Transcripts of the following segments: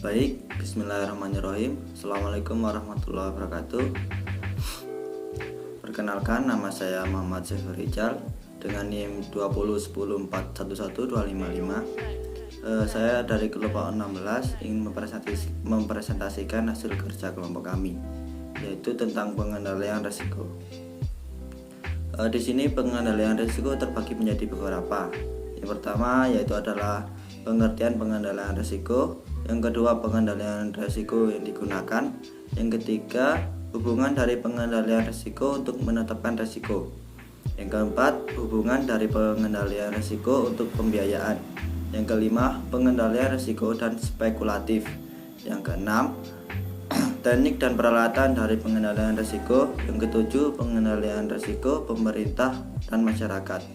Baik, bismillahirrahmanirrahim. Assalamualaikum warahmatullahi wabarakatuh. Perkenalkan, nama saya Muhammad Syafir Rijal dengan NIM 20104112555. Saya dari kelompok 16 ingin mempresentasikan hasil kerja kelompok kami, yaitu tentang pengendalian risiko. Di sini pengendalian risiko terbagi menjadi beberapa. Yang pertama yaitu adalah pengertian pengendalian risiko. Yang kedua, pengendalian risiko yang digunakan. Yang ketiga, hubungan dari pengendalian risiko untuk menetapkan risiko. Yang keempat, hubungan dari pengendalian risiko untuk pembiayaan. Yang kelima, pengendalian risiko dan spekulatif. Yang keenam, teknik dan peralatan dari pengendalian risiko. Yang ketujuh, pengendalian risiko pemerintah dan masyarakat.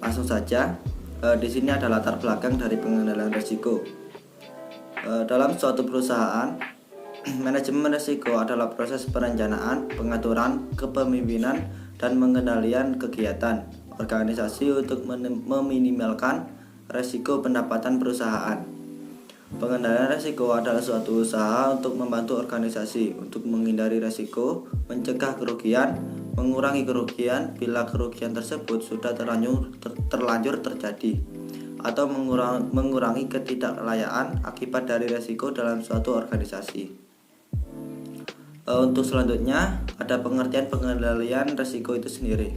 Langsung saja, di sini ada latar belakang dari pengendalian risiko. Dalam suatu perusahaan, manajemen risiko adalah proses perencanaan, pengaturan, kepemimpinan, dan pengendalian kegiatan organisasi untuk meminimalkan risiko pendapatan perusahaan. Pengendalian risiko adalah suatu usaha untuk membantu organisasi untuk menghindari risiko, mencegah kerugian, mengurangi kerugian bila kerugian tersebut sudah terlanjur terjadi, atau mengurangi ketidaklayaan akibat dari risiko dalam suatu organisasi. Untuk selanjutnya ada pengertian pengendalian risiko itu sendiri.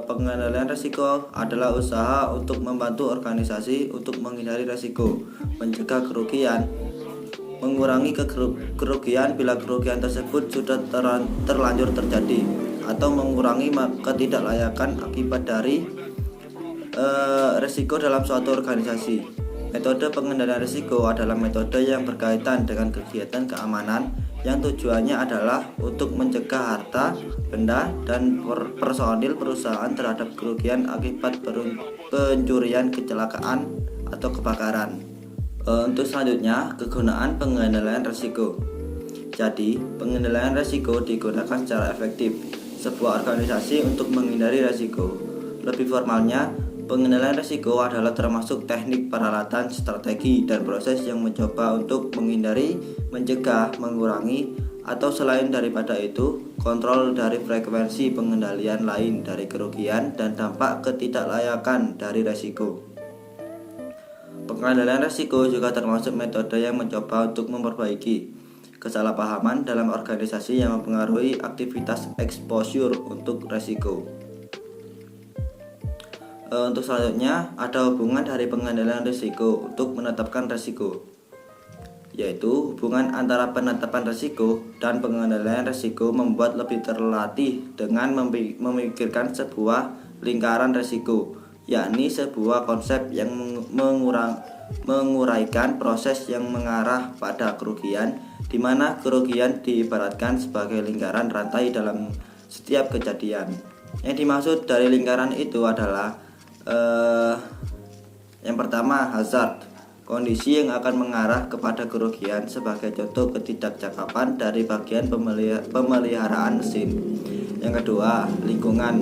Pengendalian risiko adalah usaha untuk membantu organisasi untuk menghindari risiko, mencegah kerugian, mengurangi kerugian bila kerugian tersebut sudah terlanjur terjadi, atau mengurangi ketidaklayakan akibat dari risiko dalam suatu organisasi. Metode pengendalian risiko adalah metode yang berkaitan dengan kegiatan keamanan yang tujuannya adalah untuk mencegah harta, benda, dan personil perusahaan terhadap kerugian akibat pencurian, kecelakaan, atau kebakaran. Untuk selanjutnya, kegunaan pengendalian risiko. Jadi, pengendalian risiko digunakan secara efektif sebuah organisasi untuk menghindari risiko. Lebih formalnya, pengendalian risiko adalah termasuk teknik, peralatan, strategi, dan proses yang mencoba untuk menghindari, mencegah, mengurangi, atau selain daripada itu, kontrol dari frekuensi pengendalian lain dari kerugian dan dampak ketidaklayakan dari risiko. Pengendalian risiko juga termasuk metode yang mencoba untuk memperbaiki kesalahpahaman dalam organisasi yang mempengaruhi aktivitas exposure untuk risiko. Untuk selanjutnya ada hubungan dari pengendalian risiko untuk menetapkan risiko, yaitu hubungan antara penetapan risiko dan pengendalian risiko membuat lebih terlatih dengan memikirkan sebuah lingkaran risiko, yakni sebuah konsep yang menguraikan proses yang mengarah pada kerugian, di mana kerugian diibaratkan sebagai lingkaran rantai dalam setiap kejadian. Yang dimaksud dari lingkaran itu adalah yang pertama, hazard, kondisi yang akan mengarah kepada kerugian, sebagai contoh ketidakcakapan dari bagian pemeliharaan mesin. Yang kedua, lingkungan,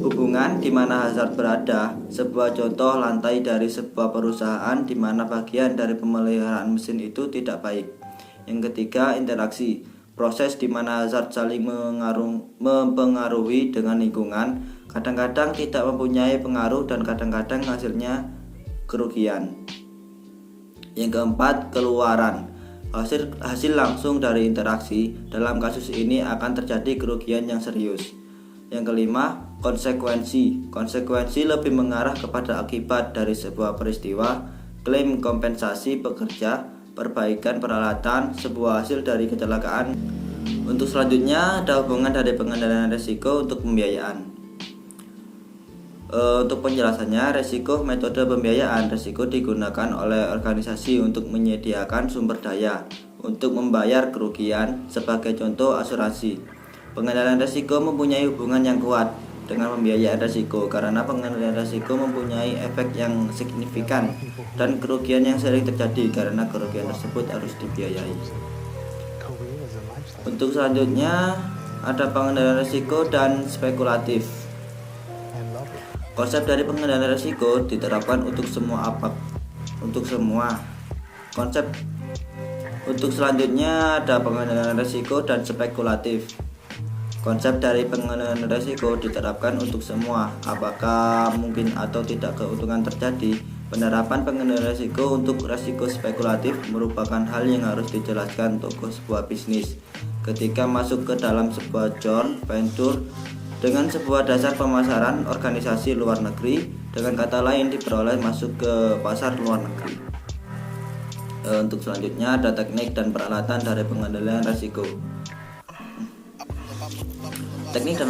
hubungan di mana hazard berada, sebuah contoh lantai dari sebuah perusahaan di mana bagian dari pemeliharaan mesin itu tidak baik. Yang ketiga, interaksi, proses di mana hazard saling mempengaruhi dengan lingkungan, kadang-kadang tidak mempunyai pengaruh dan kadang-kadang hasilnya kerugian. Yang keempat, keluaran, hasil langsung dari interaksi. Dalam kasus ini akan terjadi kerugian yang serius. Yang kelima, konsekuensi, lebih mengarah kepada akibat dari sebuah peristiwa, klaim kompensasi pekerja, perbaikan peralatan, sebuah hasil dari kecelakaan. Untuk selanjutnya ada hubungan dari pengendalian risiko untuk pembiayaan. Untuk penjelasannya, risiko metode pembiayaan risiko digunakan oleh organisasi untuk menyediakan sumber daya untuk membayar kerugian, sebagai contoh asuransi. Pengendalian risiko mempunyai hubungan yang kuat dengan pembiayaan risiko karena pengendalian risiko mempunyai efek yang signifikan dan kerugian yang sering terjadi karena kerugian tersebut harus dibiayai. Untuk selanjutnya ada pengendalian risiko dan spekulatif. Konsep dari pengendalian risiko diterapkan untuk semua konsep Untuk selanjutnya ada pengendalian risiko dan spekulatif. Konsep dari pengendalian risiko diterapkan untuk semua, apakah mungkin atau tidak keuntungan terjadi. Penerapan pengendalian risiko untuk risiko spekulatif merupakan hal yang harus dijelaskan tokoh sebuah bisnis ketika masuk ke dalam sebuah joint venture dengan sebuah dasar pemasaran organisasi luar negeri, dengan kata lain diperoleh masuk ke pasar luar negeri. Untuk selanjutnya ada teknik dan peralatan dari pengendalian risiko. Teknik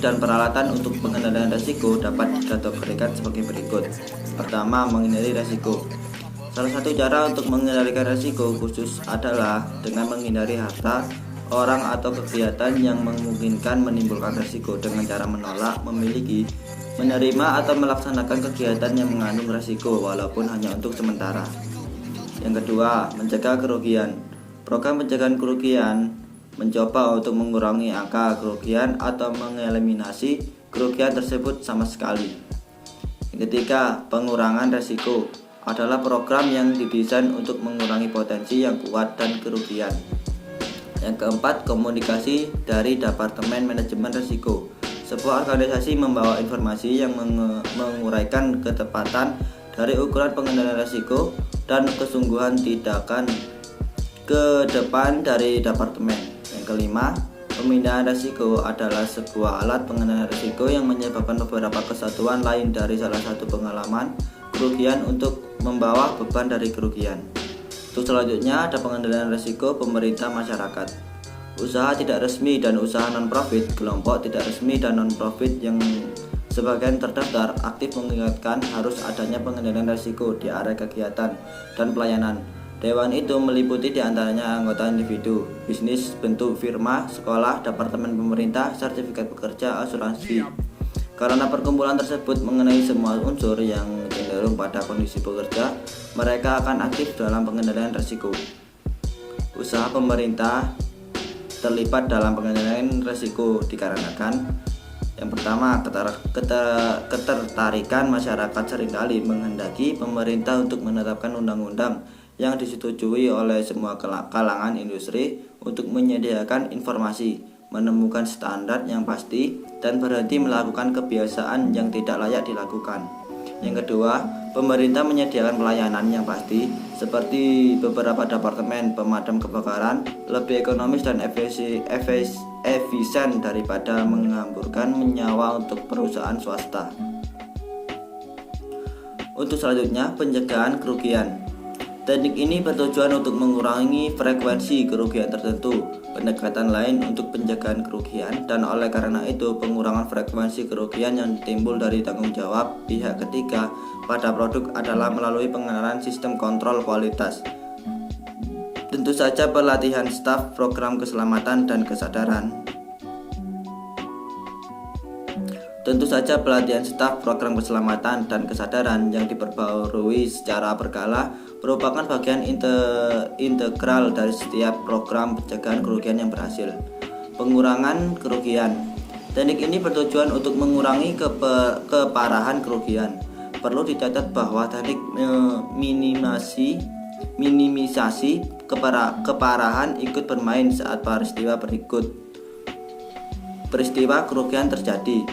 dan peralatan untuk pengendalian risiko dapat dikategorikan sebagai berikut. Pertama, menghindari risiko. Salah satu cara untuk mengendalikan risiko khusus adalah dengan menghindari harta, orang atau kegiatan yang memungkinkan menimbulkan risiko dengan cara menolak, memiliki, menerima atau melaksanakan kegiatan yang mengandung risiko walaupun hanya untuk sementara. Yang kedua, mencegah kerugian. Program pencegahan kerugian mencoba untuk mengurangi angka kerugian atau mengeliminasi kerugian tersebut sama sekali. Yang ketiga, pengurangan risiko adalah program yang didesain untuk mengurangi potensi yang kuat dan kerugian. Yang keempat, komunikasi dari Departemen Manajemen Risiko. Sebuah organisasi membawa informasi yang menguraikan ketepatan dari ukuran pengendalian risiko dan kesungguhan tindakan ke depan dari departemen. Yang kelima, pemindahan risiko adalah sebuah alat pengendalian risiko yang menyebabkan beberapa kesatuan lain dari salah satu pengalaman kerugian untuk membawa beban dari kerugian. Untuk selanjutnya ada pengendalian risiko pemerintah masyarakat. Usaha tidak resmi dan usaha non-profit. Kelompok tidak resmi dan non-profit yang sebagian terdaftar aktif mengingatkan harus adanya pengendalian risiko di area kegiatan dan pelayanan. Dewan itu meliputi diantaranya anggota individu, bisnis, bentuk firma, sekolah, departemen pemerintah, sertifikat pekerja, asuransi. Karena perkumpulan tersebut mengenai semua unsur yang cenderung pada kondisi pekerja, mereka akan aktif dalam pengendalian risiko. Usaha pemerintah terlibat dalam pengendalian risiko dikarenakan yang pertama, ketertarikan masyarakat seringkali menghendaki pemerintah untuk menetapkan undang-undang yang disetujui oleh semua kalangan industri untuk menyediakan informasi, menemukan standar yang pasti, dan berhenti melakukan kebiasaan yang tidak layak dilakukan. Yang kedua, pemerintah menyediakan pelayanan yang pasti, seperti beberapa departemen pemadam kebakaran, lebih ekonomis dan efisien daripada menghamburkan nyawa untuk perusahaan swasta. Untuk selanjutnya, pencegahan kerugian. Teknik ini bertujuan untuk mengurangi frekuensi kerugian tertentu, pendekatan lain untuk pencegahan kerugian, dan oleh karena itu pengurangan frekuensi kerugian yang timbul dari tanggung jawab pihak ketiga pada produk adalah melalui pengenalan sistem kontrol kualitas. Tentu saja pelatihan staf, program keselamatan dan kesadaran. Tentu saja pelatihan staf, program keselamatan dan kesadaran yang diperbarui secara berkala merupakan bagian integral dari setiap program pencegahan kerugian yang berhasil. Pengurangan kerugian. Teknik ini bertujuan untuk mengurangi keparahan kerugian. Perlu dicatat bahwa teknik minimisasi keparahan ikut bermain saat peristiwa kerugian terjadi.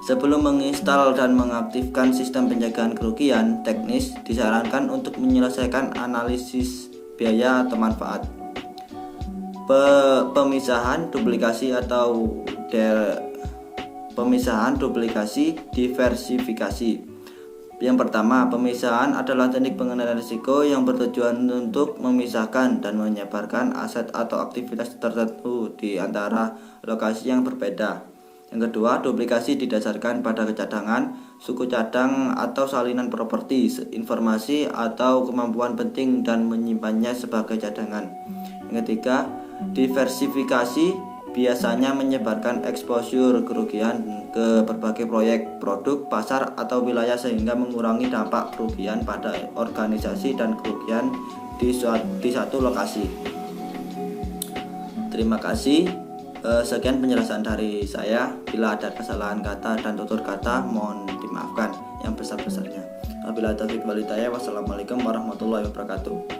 Sebelum menginstal dan mengaktifkan sistem pencegahan kerugian, teknis disarankan untuk menyelesaikan analisis biaya atau manfaat. Pemisahan duplikasi diversifikasi. Yang pertama, pemisahan adalah teknik pengendalian risiko yang bertujuan untuk memisahkan dan menyebarkan aset atau aktivitas tertentu di antara lokasi yang berbeda. Yang kedua, duplikasi didasarkan pada kecadangan, suku cadang atau salinan properti, informasi atau kemampuan penting dan menyimpannya sebagai cadangan. Yang ketiga, diversifikasi biasanya menyebarkan exposure kerugian ke berbagai proyek, produk, pasar, atau wilayah sehingga mengurangi dampak kerugian pada organisasi dan kerugian di satu lokasi. Terima kasih. Sekian penjelasan dari saya. Bila ada kesalahan kata dan tutur kata, mohon dimaafkan yang besar-besarnya. Wabillahi taufiq wal hidayah. Wassalamualaikum warahmatullahi wabarakatuh.